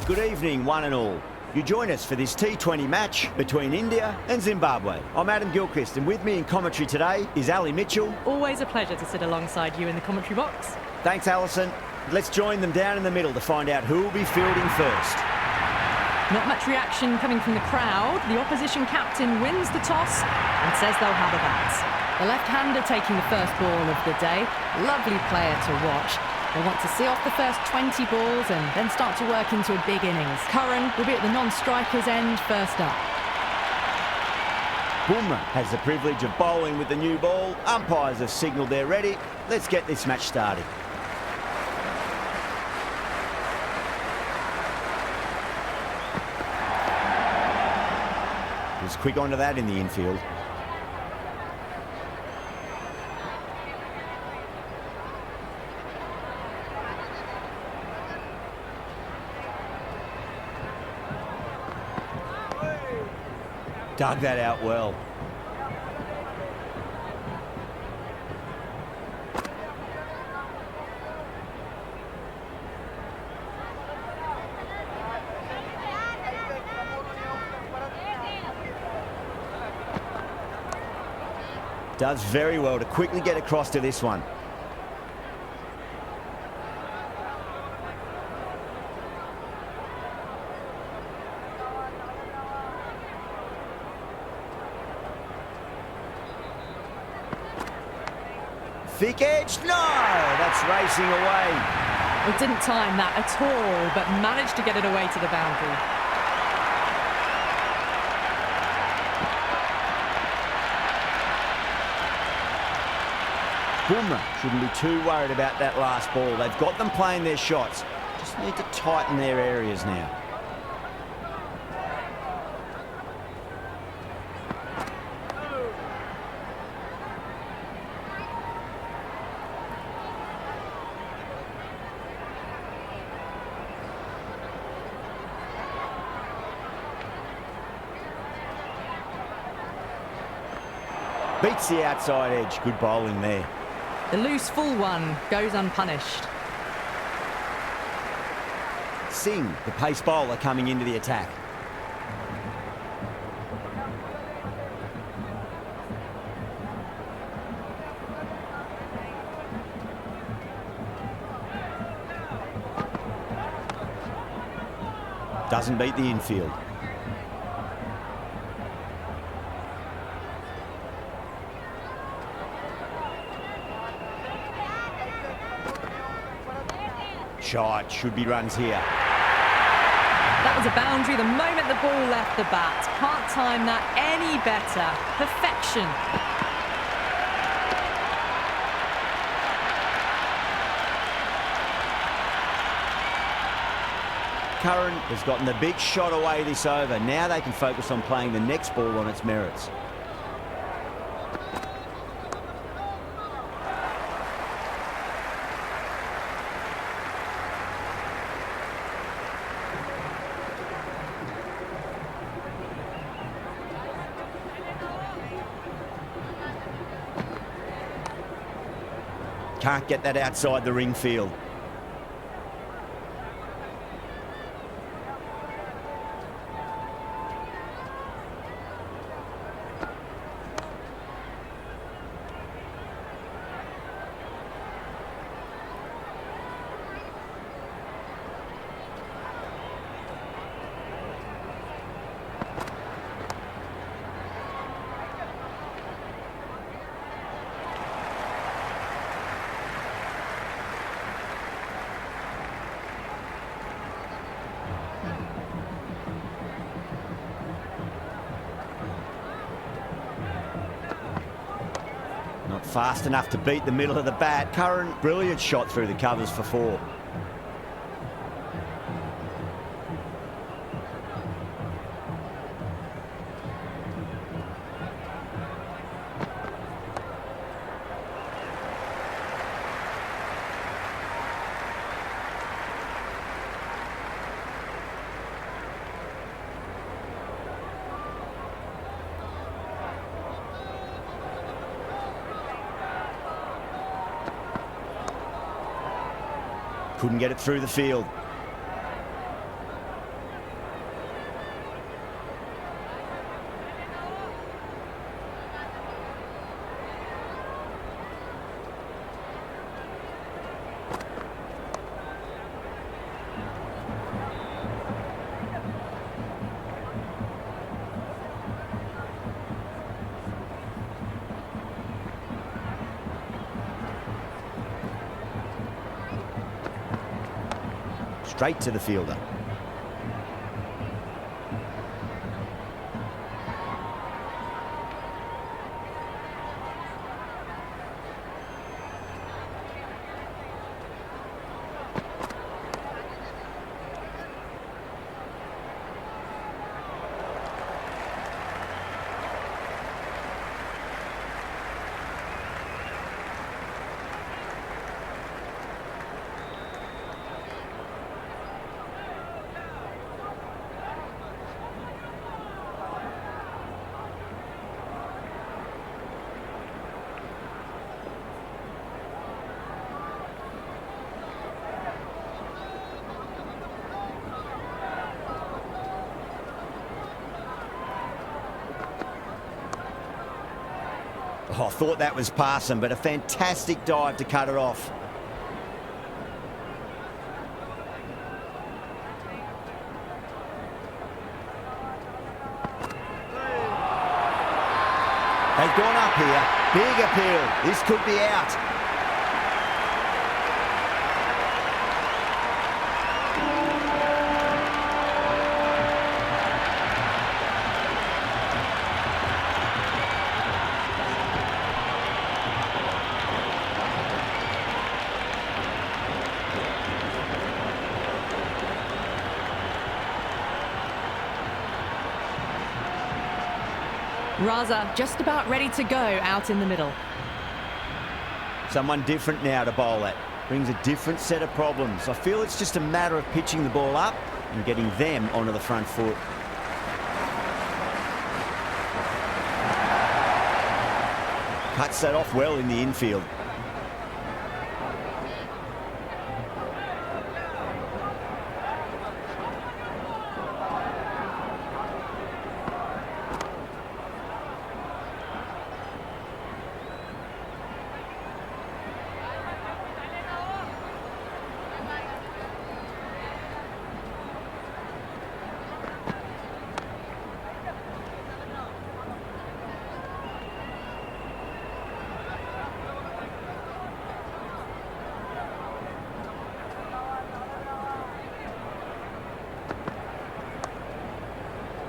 Good evening, one and all. You join us for this T20 match between India and Zimbabwe. I'm Adam Gilchrist, and with me in commentary today is Ali Mitchell. Always a pleasure to sit alongside you in the commentary box. Thanks, Alison. Let's join them down in the middle to find out who will be fielding first. Not much reaction coming from the crowd. The opposition captain wins the toss and says they'll have a bat. The left-hander taking the first ball of the day. Lovely player to watch. They want to see off the first 20 balls and then start to work into a big innings. Curran will be at the non-striker's end first up. Bumrah has the privilege of bowling with the new ball. Umpires have signalled they're ready. Let's get this match started. He's quick onto that in the infield. Dug that out well. Does very well to quickly get across to this one. Thick edge, no! That's racing away. Well, didn't time that at all, but managed to get it away to the boundary. Bumrah shouldn't be too worried about that last ball. They've got them playing their shots. Just need to tighten their areas now. Beats the outside edge. Good bowling there. The loose full one goes unpunished. Singh, the pace bowler, coming into the attack. Doesn't beat the infield. Shot, should be runs here. That was a boundary the moment the ball left the bat. Can't time that any better. Perfection. Curran has gotten the big shot away this over. Now they can focus on playing the next ball on its merits. Can't get that outside the ring field. Not fast enough to beat the middle of the bat. Curran, brilliant shot through the covers for 4. Couldn't get it through the field. straight to the fielder. Oh, I thought that was passing, but a fantastic dive to cut it off. They've gone up here. Big appeal. This could be out. Raza just about ready to go out in the middle. Someone different now to bowl at. Brings a different set of problems. I feel it's just a matter of pitching the ball up and getting them onto the front foot. Cuts that off well in the infield.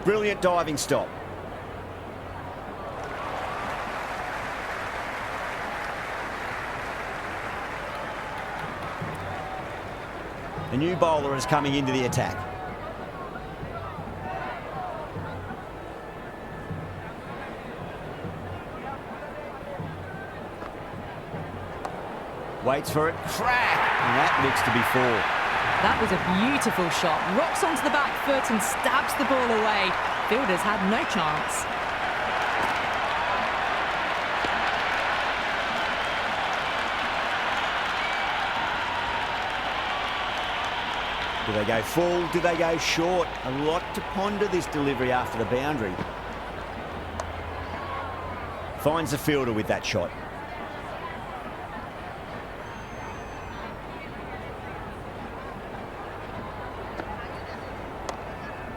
Brilliant diving stop. A new bowler is coming into the attack. Waits for it. Crack! And that looks to be four. That was a beautiful shot. Rocks onto the back foot and stabs the ball away. Fielders had no chance. Do they go full? Do they go short? A lot to ponder this delivery after the boundary. Finds the fielder with that shot.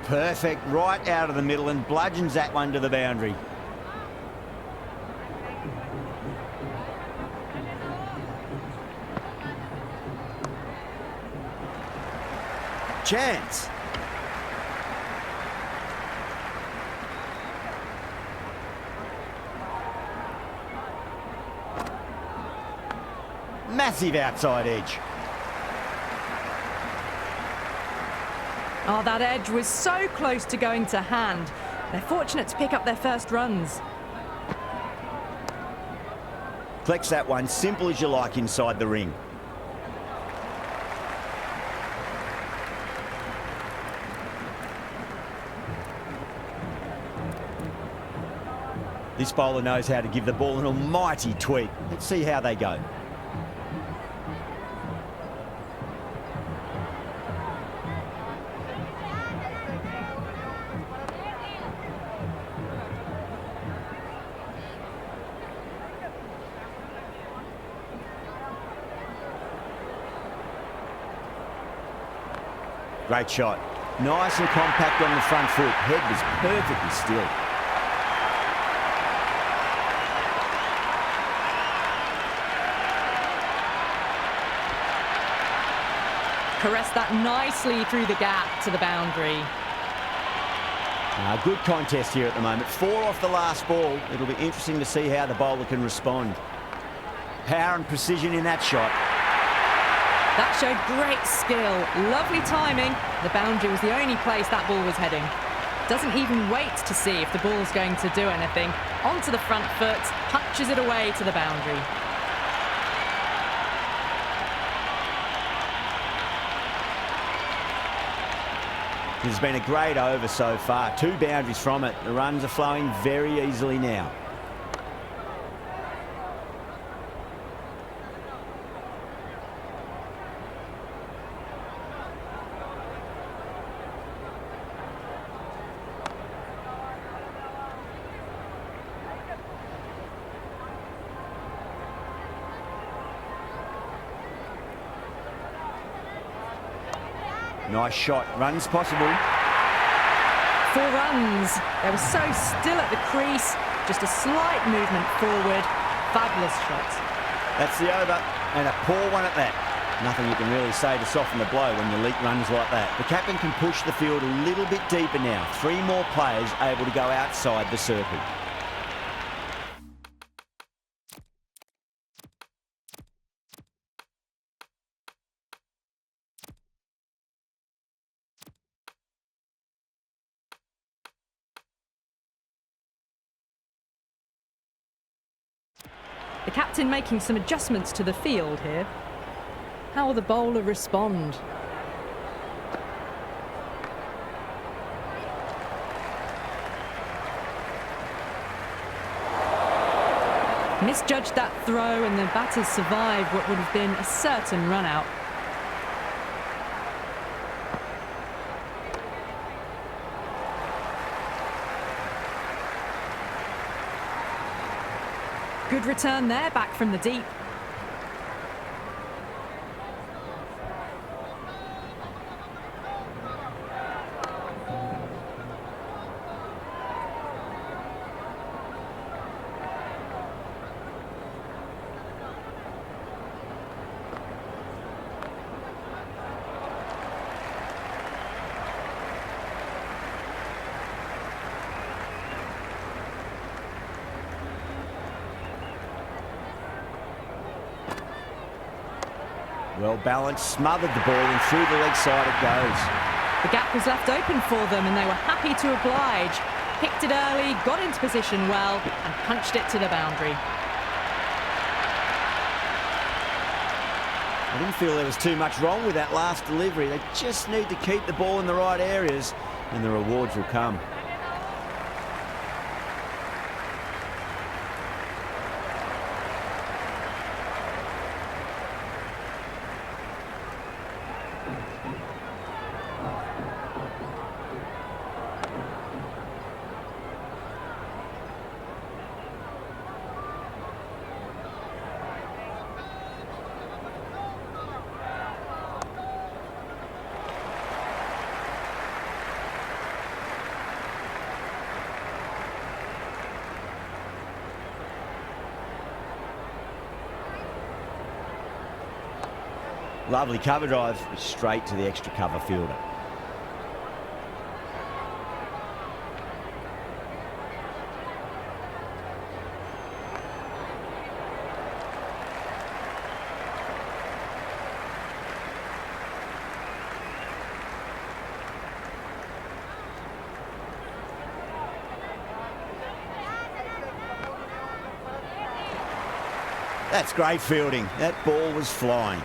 Perfect, right out of the middle and bludgeons that one to the boundary. Chance. Massive outside edge. Oh, that edge was so close to going to hand. They're fortunate to pick up their first runs. Collects that one, simple as you like, inside the ring. This bowler knows how to give the ball an almighty tweak. Let's see how they go. Great shot. Nice and compact on the front foot. Head was perfectly still. caressed that nicely through the gap to the boundary. Good contest here at the moment. 4 off the last ball. It'll be interesting to see how the bowler can respond. Power and precision in that shot. That showed great skill, lovely timing. The boundary was the only place that ball was heading. Doesn't even wait to see if the ball's going to do anything. Onto the front foot, punches it away to the boundary. This has been a great over so far. 2 boundaries from it. The runs are flowing very easily now. Nice shot. Runs possible. 4 runs. They were so still at the crease. Just a slight movement forward. Fabulous shot. That's the over, and a poor one at that. Nothing you can really say to soften the blow when you leak runs like that. The captain can push the field a little bit deeper now. 3 more players able to go outside the circle. The captain making some adjustments to the field here. How will the bowler respond? Misjudged that throw and the batters survived what would have been a certain run out. Good return there, back from the deep. Well balanced, smothered the ball, and through the leg side it goes. The gap was left open for them and they were happy to oblige. Picked it early, got into position well and punched it to the boundary. I didn't feel there was too much wrong with that last delivery. They just need to keep the ball in the right areas and the rewards will come. Lovely cover drive, straight to the extra cover fielder. That's great fielding. That ball was flying.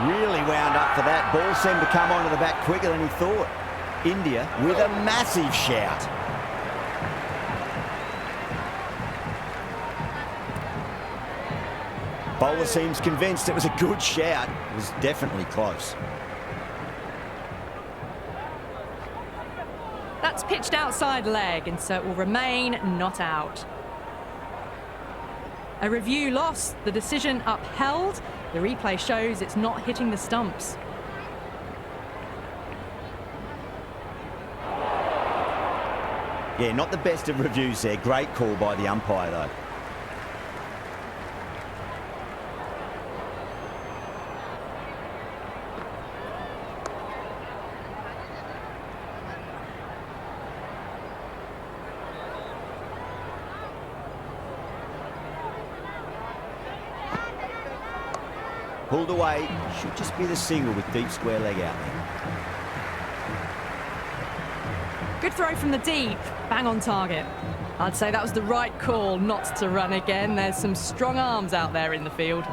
Really wound up for that. Ball seemed to come onto the bat quicker than he thought. India with a massive shout. Bowler seems convinced it was a good shout. It was definitely close. That's pitched outside leg and so it will remain not out. A review lost, the decision upheld. The replay shows it's not hitting the stumps. Yeah, not the best of reviews there. Great call by the umpire, though. Pulled away, should just be the single with deep square leg out there. Good throw from the deep, bang on target. I'd say that was the right call not to run again. There's some strong arms out there in the field.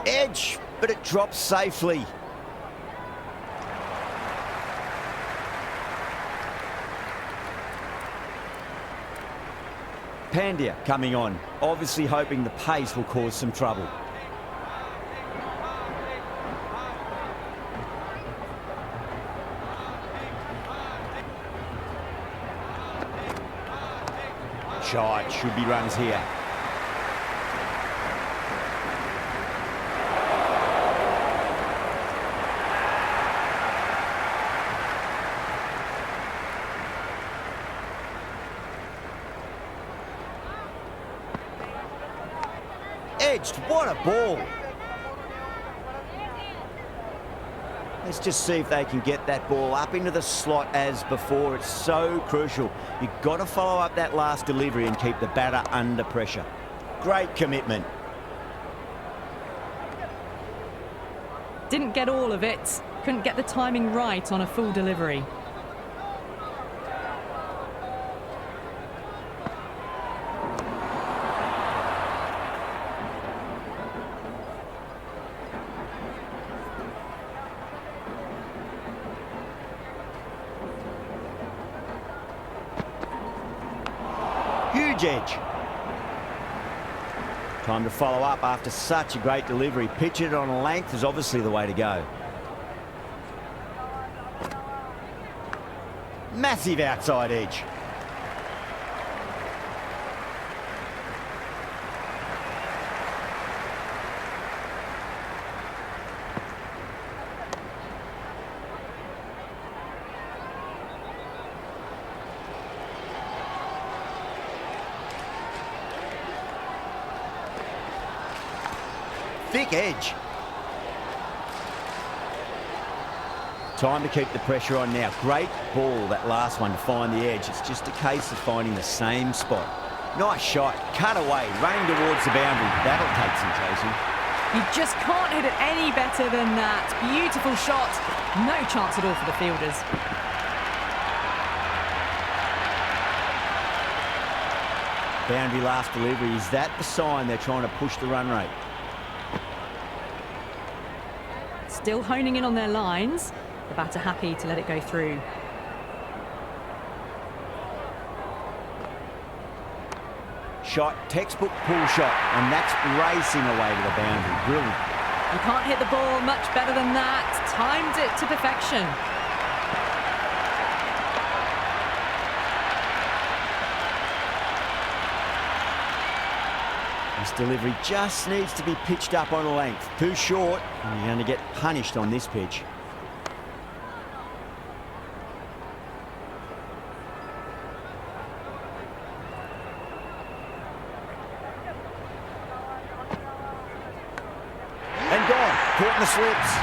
Edge, but it drops safely. Pandya coming on, obviously hoping the pace will cause some trouble. Shot, should be runs here. Edged, what a ball. Let's just see if they can get that ball up into the slot as before. It's so crucial. You've got to follow up that last delivery and keep the batter under pressure. Great commitment. Didn't get all of it. Couldn't get the timing right on a full delivery. Huge edge. Time to follow up after such a great delivery. Pitch it on a length is obviously the way to go. Massive outside edge. Thick edge. Time to keep the pressure on now. Great ball, that last one, to find the edge. It's just a case of finding the same spot. Nice shot, cut away, running towards the boundary. That'll take some chasing. You just can't hit it any better than that. Beautiful shot. No chance at all for the fielders. Boundary last delivery. Is that the sign they're trying to push the run rate? Still honing in on their lines. The batter happy to let it go through. Shot, textbook pull shot, and that's racing away to the boundary. Brilliant. You can't hit the ball much better than that. Timed it to perfection. This delivery just needs to be pitched up on a length. Too short, and you're going to get punished on this pitch. And gone. Caught in the slips.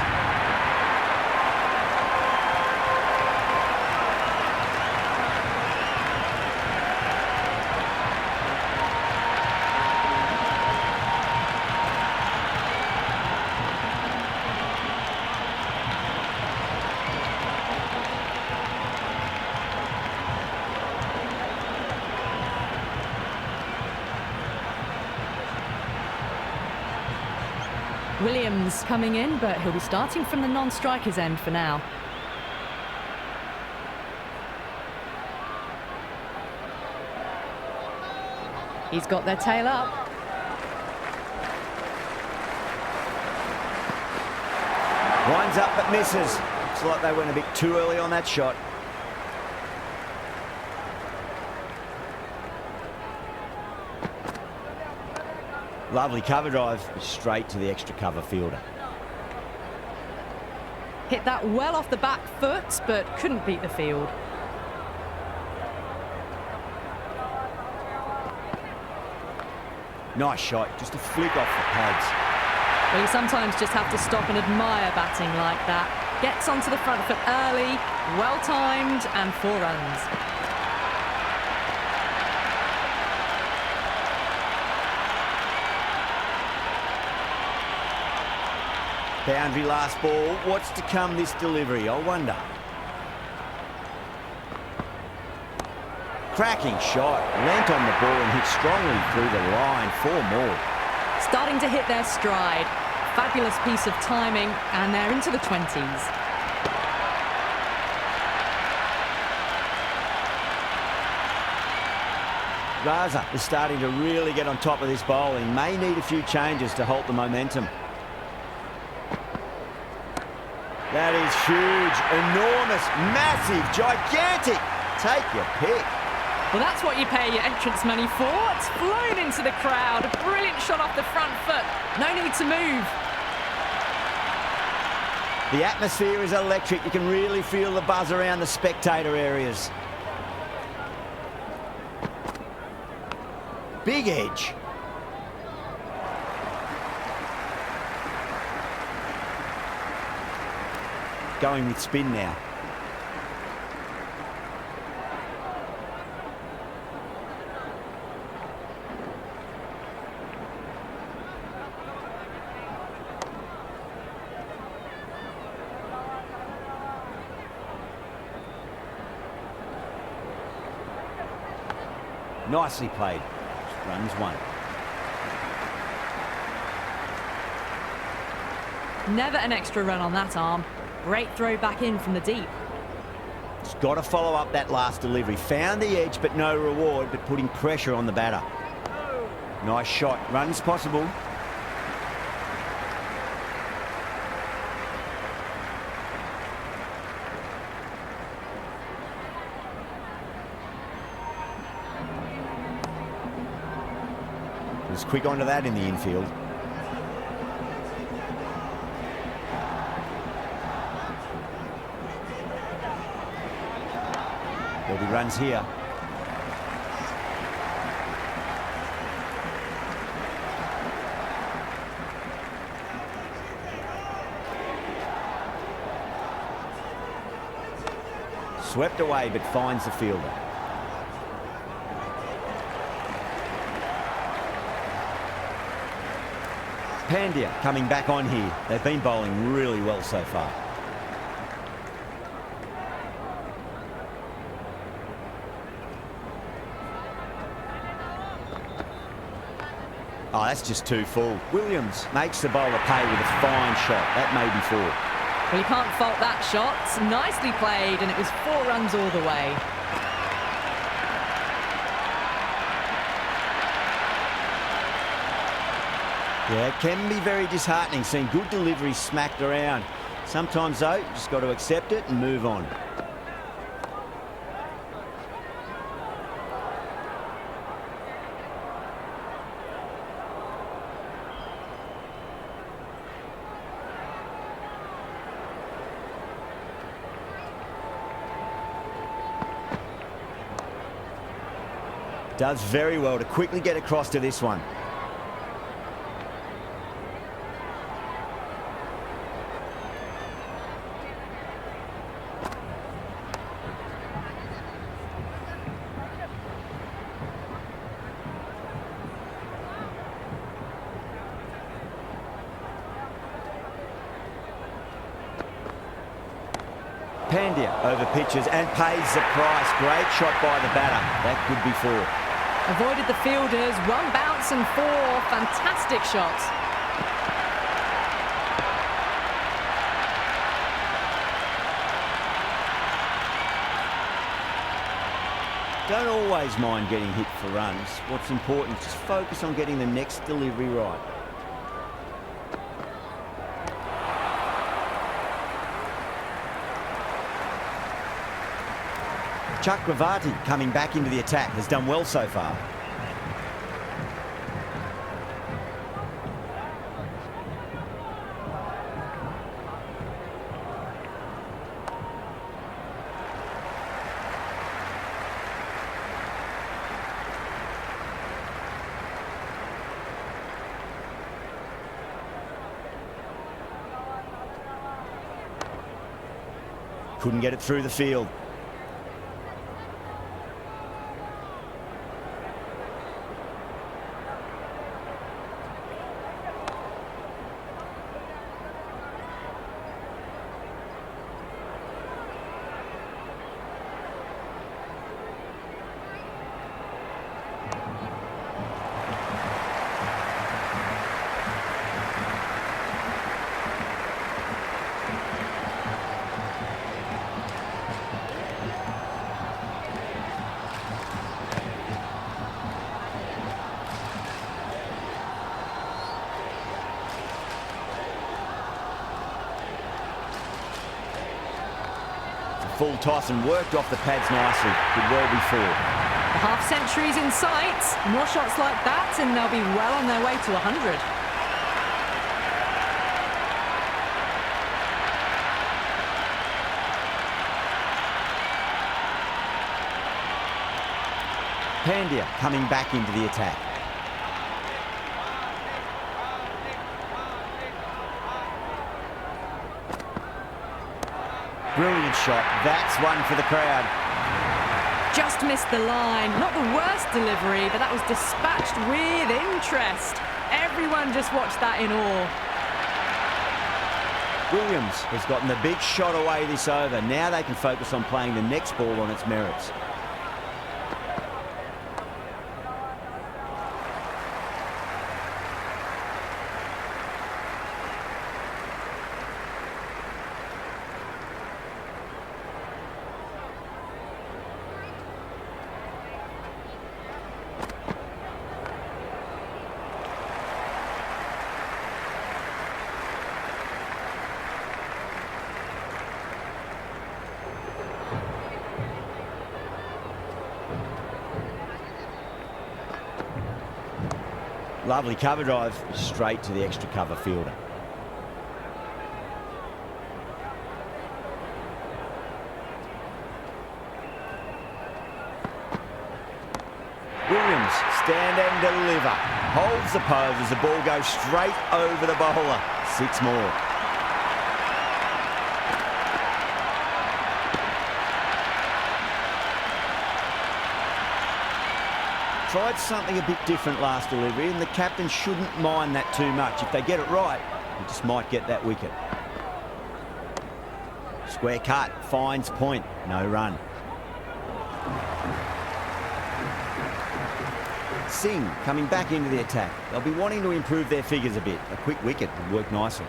Williams coming in, but he'll be starting from the non-striker's end for now. He's got their tail up. Winds up but misses. Looks like they went a bit too early on that shot. Lovely cover drive, straight to the extra cover fielder. Hit that well off the back foot, but couldn't beat the field. Nice shot, just a flick off the pads. Well, you sometimes just have to stop and admire batting like that. Gets onto the front foot early, well-timed, and 4 runs. Boundary last ball. What's to come this delivery, I wonder. Cracking shot. Leant on the ball and hit strongly through the line. 4 more. Starting to hit their stride. Fabulous piece of timing, and they're into the 20s. Raza is starting to really get on top of this bowling. May need a few changes to halt the momentum. That is huge, enormous, massive, gigantic. Take your pick. Well, that's what you pay your entrance money for. It's flown into the crowd. A brilliant shot off the front foot. No need to move. The atmosphere is electric. You can really feel the buzz around the spectator areas. Big edge. Going with spin now. Nicely played. Runs 1. Never an extra run on that arm. Great throw back in from the deep. He's got to follow up that last delivery. Found the edge, but no reward, but putting pressure on the batter. Nice shot. Runs possible. Was quick onto that in the infield. There'll be runs here. Swept away, but finds the fielder. Pandya coming back on here. They've been bowling really well so far. Oh, that's just too full. Williams makes the bowler pay with a fine shot. That may be 4. Well, you can't fault that shot. Nicely played, and it was 4 runs all the way. Yeah, it can be very disheartening seeing good deliveries smacked around. Sometimes, though, just got to accept it and move on. Does very well to quickly get across to this one. Pandya over pitches and pays the price. Great shot by the batter. That could be 4. Avoided the fielders, 1 bounce and 4. Fantastic shots. Don't always mind getting hit for runs. What's important is just focus on getting the next delivery right. Chakravarti coming back into the attack has done well so far. Couldn't get it through the field. Full toss and worked off the pads nicely. Did well before. The half-century's in sight. More shots like that and they'll be well on their way to 100. Pandya coming back into the attack. Brilliant shot. That's one for the crowd. Just missed the line. Not the worst delivery, but that was dispatched with interest. Everyone just watched that in awe. Williams has gotten the big shot away this over. Now they can focus on playing the next ball on its merits. Lovely cover drive, straight to the extra cover fielder. Williams, stand and deliver. Holds the pose as the ball goes straight over the bowler. 6 more. Tried something a bit different last delivery, and the captain shouldn't mind that too much. If they get it right, he just might get that wicket. Square cut, finds point, no run. Singh coming back into the attack. They'll be wanting to improve their figures a bit. A quick wicket would work nicely.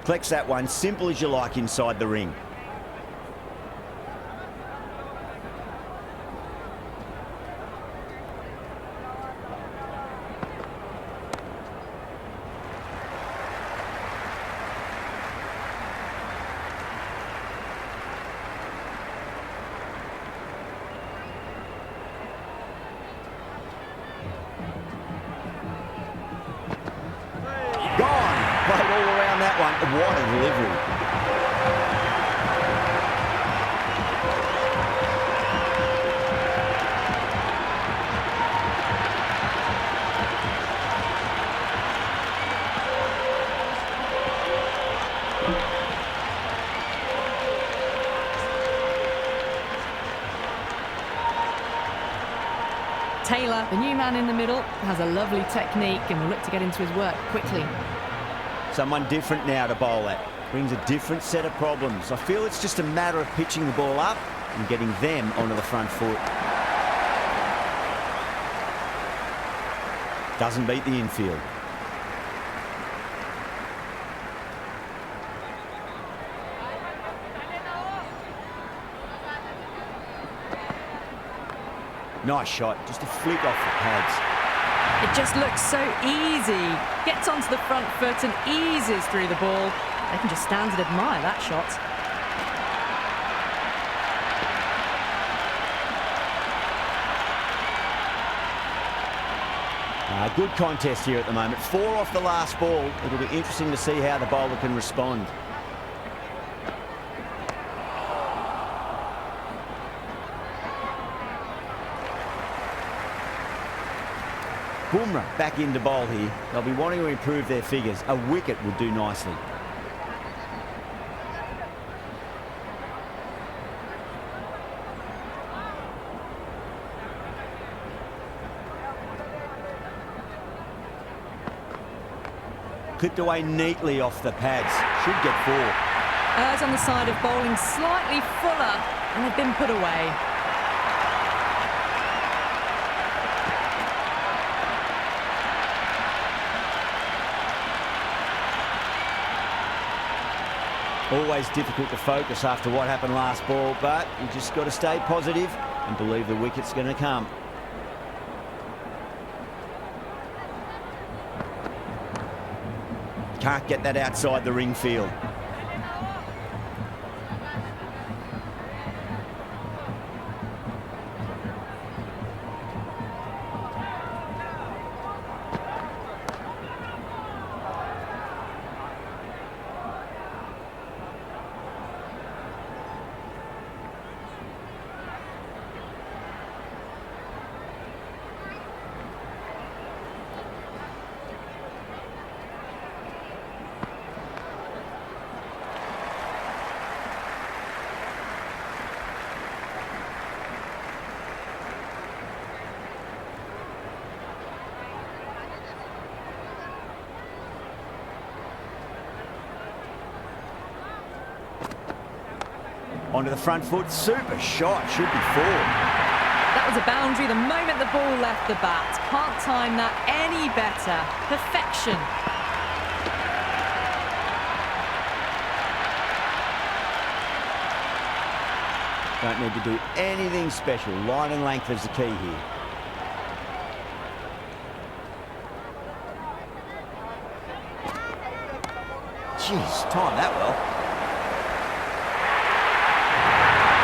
Collects that one, simple as you like inside the ring. Played all around that one. What a delivery. Taylor, the new man in the middle, has a lovely technique and will look to get into his work quickly. Someone different now to bowl at. Brings a different set of problems. I feel it's just a matter of pitching the ball up and getting them onto the front foot. Doesn't beat the infield. Nice shot, just a flick off the pads. It just looks so easy. Gets onto the front foot and eases through the ball. They can just stand and admire that shot. Good contest here at the moment. 4 off the last ball. It'll be interesting to see how the bowler can respond. Bumrah back into bowl here. They'll be wanting to improve their figures. A wicket would do nicely. Clipped away neatly off the pads. Should get 4. Errs on the side of bowling slightly fuller, and they've been put away. Always difficult to focus after what happened last ball, but you just got to stay positive and believe the wicket's going to come. Can't get that outside the ring field. Onto the front foot, super shot, should be 4. That was a boundary the moment the ball left the bat. Can't time that any better. Perfection. Don't need to do anything special. Line and length is the key here. Jeez, timed that well.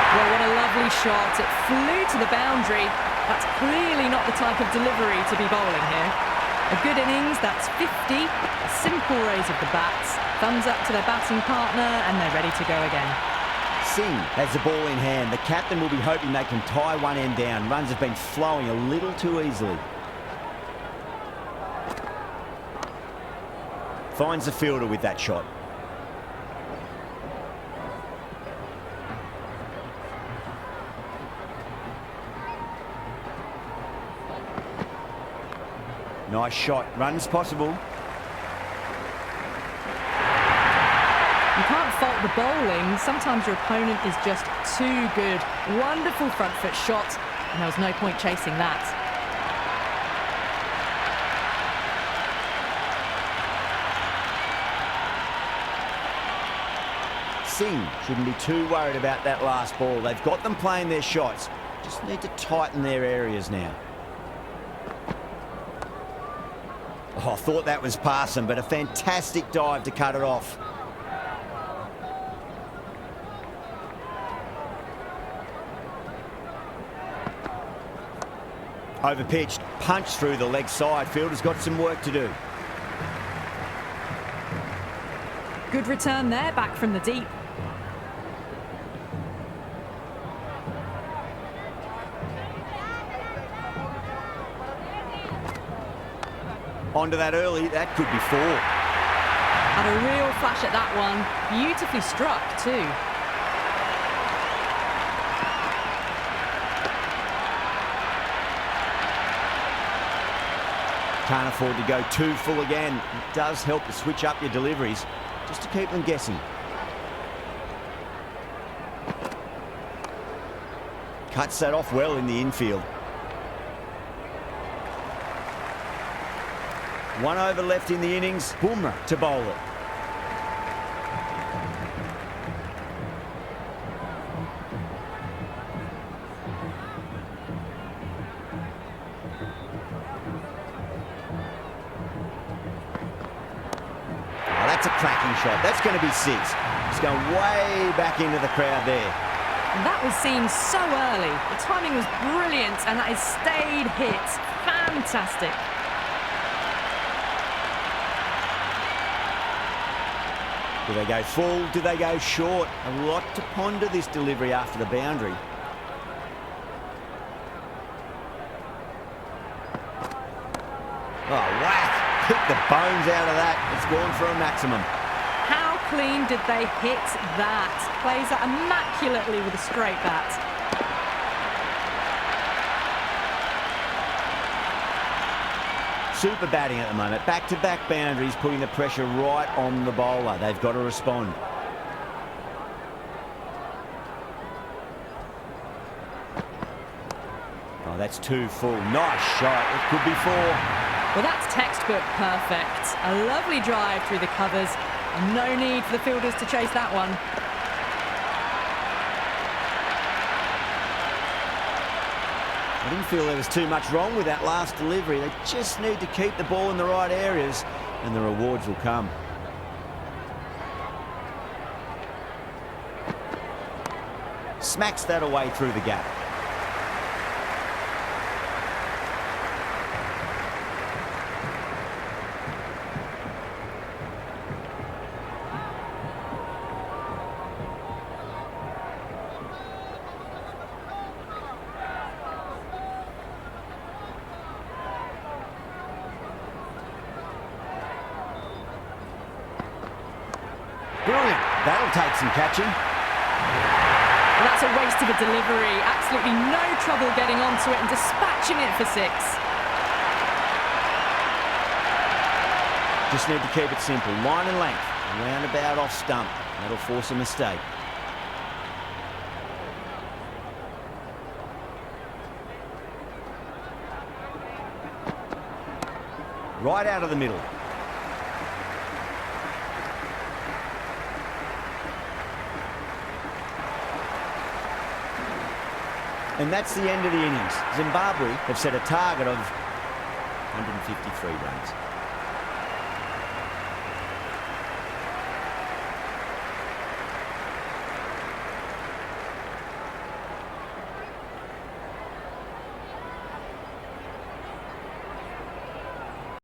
Well, what a lovely shot. It flew to the boundary. That's clearly not the type of delivery to be bowling here. A good innings, that's 50. A simple raise of the bats. Thumbs up to their batting partner, and they're ready to go again. Singh has the ball in hand. The captain will be hoping they can tie one end down. Runs have been flowing a little too easily. Finds the fielder with that shot. Nice shot. Runs possible. You can't fault the bowling. Sometimes your opponent is just too good. Wonderful front foot shot, and there was no point chasing that. Singh shouldn't be too worried about that last ball. They've got them playing their shots. Just need to tighten their areas now. Oh, I thought that was passing, but a fantastic dive to cut it off. Overpitched, punched through the leg side. Fielder's got some work to do. Good return there, back from the deep. Onto that early, that could be 4. Had a real flash at that one. Beautifully struck too. Can't afford to go too full again. It does help to switch up your deliveries, just to keep them guessing. Cuts that off well in the infield. 1 over left in the innings. Bumrah to bowl it. cracking shot. That's going to be 6. It's going way back into the crowd there. And that was seen so early. The timing was brilliant, and that is stayed hit. Fantastic. Do they go full? Do they go short? A lot to ponder this delivery after the boundary. Oh, whack! Pick the bones out of that. It's gone for a maximum. How clean did they hit that? Plays that immaculately with a straight bat. Super batting at the moment. Back-to-back boundaries, putting the pressure right on the bowler. They've got to respond. Oh, that's 2 full. Nice shot. It could be 4. Well, that's textbook perfect. A lovely drive through the covers. And no need for the fielders to chase that one. I didn't feel there was too much wrong with that last delivery. They just need to keep the ball in the right areas and the rewards will come. Smacks that away through the gap. Brilliant. That'll take some catching. Well, that's a waste of a delivery. Absolutely no trouble getting onto it and dispatching it for 6. Just need to keep it simple. Line and length. Roundabout off stump. That'll force a mistake. Right out of the middle. And that's the end of the innings. Zimbabwe have set a target of 153 runs.